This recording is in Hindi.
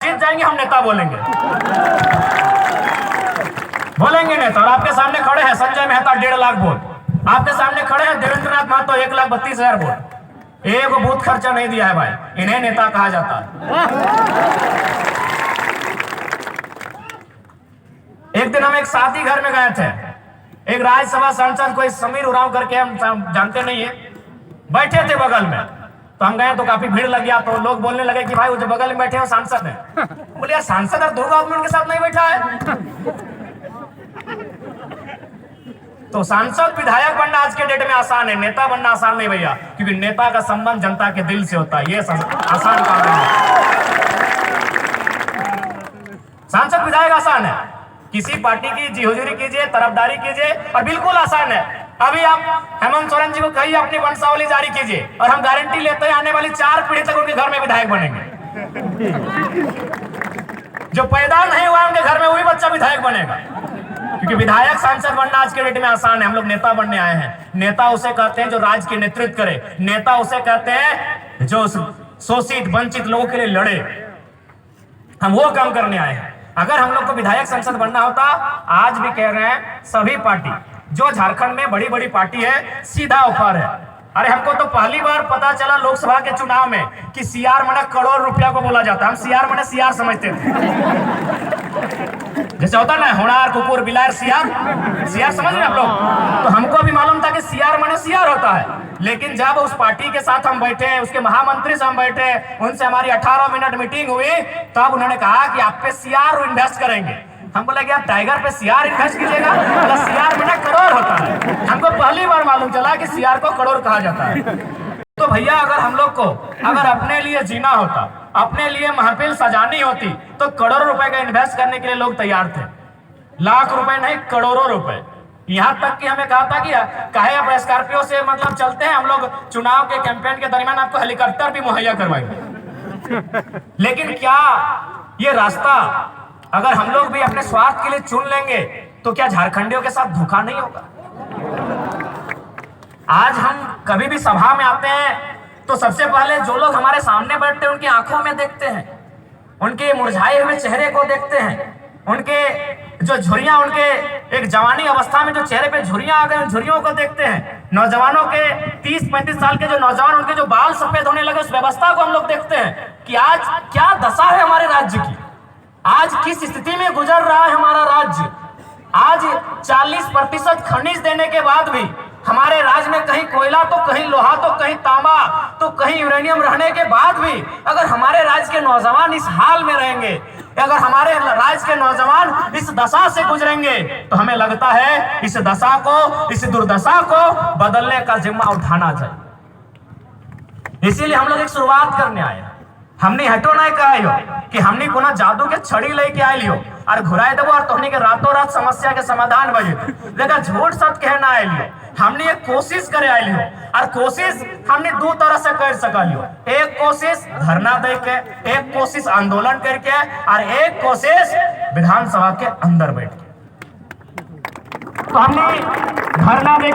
जीत जाएंगे हम नेता बोलेंगे नेता। और आपके सामने खड़े हैं संजय मेहता 1.5 लाख वोट, आपके सामने खड़े हैं देवेंद्रनाथ महतो 1,32,000 वोट। एक बूथ खर्चा नहीं दिया है भाई, इन्हें नेता कहा जाता है। एक दिन हम एक शादी घर में गए थे, एक राज्यसभा सांसद कोई समीर उरांव करके, हम जानते नहीं है, बैठे थे बगल में। तो हम गए तो काफी भीड़ लग गया, तो लोग बोलने लगे कि भाई वो जो बगल में बैठे हैं सांसद है। बोले यार सांसद और 2 आदमी उनके साथ नहीं बैठा है। तो सांसद विधायक बनना आज के डेट में आसान है, नेता बनना आसान नहीं भैया, क्योंकि नेता का संबंध जनता के दिल से होता है, ये आसान काम है। सांसद विधायक आसान है, किसी पार्टी की जी हुजूरी कीजिए, तरफदारी कीजिए, और बिल्कुल आसान है। अभी आप हेमंत सोरेन जी को कहिए अपनी वंशावली जारी कीजिए, और हम गारंटी लेते हैं आने वाली 4 पीढ़ी तक उनके घर में विधायक बनेंगे। जो पैदा नहीं हुआ उनके घर में वही बच्चा विधायक बनेगा, क्योंकि विधायक सांसद बनना आज के डेट में आसान है। हम लोग नेता बनने आए हैं। नेता उसे कहते हैं जो राज्य की नेतृत्व करे, नेता उसे कहते हैं जो शोषित वंचित लोगों के लिए लड़े। हम वो काम करने आए हैं। अगर हम लोग को विधायक संसद बनना होता, आज भी कह रहे हैं सभी पार्टी जो झारखंड में बड़ी बड़ी पार्टी है, सीधा ऑफर है। अरे हमको तो पहली बार पता चला लोकसभा के चुनाव में कि सीआर माने करोड़ रुपया को बोला जाता है। हम सीआर माने सीआर समझते थे, जैसे होता ना होनार कुकुर बिलार सीआर समझ रहे आप लोग। तो हमको भी मालूम था कि सीआर माने सीआर होता है, लेकिन जब उस पार्टी के साथ हम बैठे, उसके महामंत्री से हम बैठे, उनसे हमारी 18 मिनट मीटिंग हुई, तब उन्होंने कहा कि आप पे सीआर इन्वेस्ट करेंगे। हम बोले क्या टाइगर पे सीआर इन्वेस्ट कीजिएगा? सीआर में करोड़ होता है। हमको पहली बार मालूम चला कि सीआर को करोड़ कहा जाता है। तो भैया अगर हम लोग को अगर अपने लिए जीना होता, अपने लिए महफिल सजानी होती, तो करोड़ों रुपए का इन्वेस्ट करने के लिए लोग तैयार थे। लाख रुपए नहीं, करोड़ों रुपए। यहाँ तक कि हमें कहा था कि काहे आप स्कॉर्पियो से मतलब चलते हैं, हम लोग चुनाव के कैंपेन के दरमियान आपको हेलीकॉप्टर भी मुहैया करवाएंगे। लेकिन क्या ये रास्ता अगर हम लोग भी अपने स्वार्थ के लिए चुन लेंगे, तो क्या झारखंडियों के साथ धोखा नहीं होगा? आज हम कभी भी सभा में आते हैं तो सबसे पहले जो लोग हमारे सामने बैठते हैं उनकी आंखों में देखते हैं, उनके मुरझाए हुए चेहरे को देखते हैं, उनके जो झुर्रियां, उनके एक जवानी अवस्था में जो चेहरे पे झुर्रियां आ गए, उन झुर्रियों को देखते हैं। नौजवानों के 30-35 साल के जो नौजवान, उनके जो बाल सफेद होने लगे, उस व्यवस्था को हम लोग देखते हैं कि आज क्या दशा है हमारे राज्य की, आज किस स्थिति में गुजर रहा है हमारा राज्य। आज 40% खनिज देने के बाद भी हमारे राज्य में कहीं कोयला तो कहीं लोहा तो कहीं तांबा तो कहीं यूरेनियम रहने के बाद भी अगर हमारे राज्य के नौजवान इस हाल में रहेंगे, अगर हमारे राज्य के नौजवान इस दशा से गुजरेंगे, तो हमें लगता है इस दशा को, इस दुर्दशा को बदलने का जिम्मा उठाना चाहिए। इसीलिए हम लोग एक शुरुआत करने आए। हमने हटो नहीं कहा कि हमने कोनो जादू के छड़ी लेके आए लियो और घुराए देबो और तोहनी के रातों रात समस्या के समाधान बजे देखा झूठ सच कहना आए लियो। हमने एक कोशिश करे आए लियो, और कोशिश हमने 2 तरह से कर सका लियो। एक कोशिश धरना दे के, एक कोशिश आंदोलन करके, और एक कोशिश विधानसभा के अंदर बैठ के। तो हमने धरना दे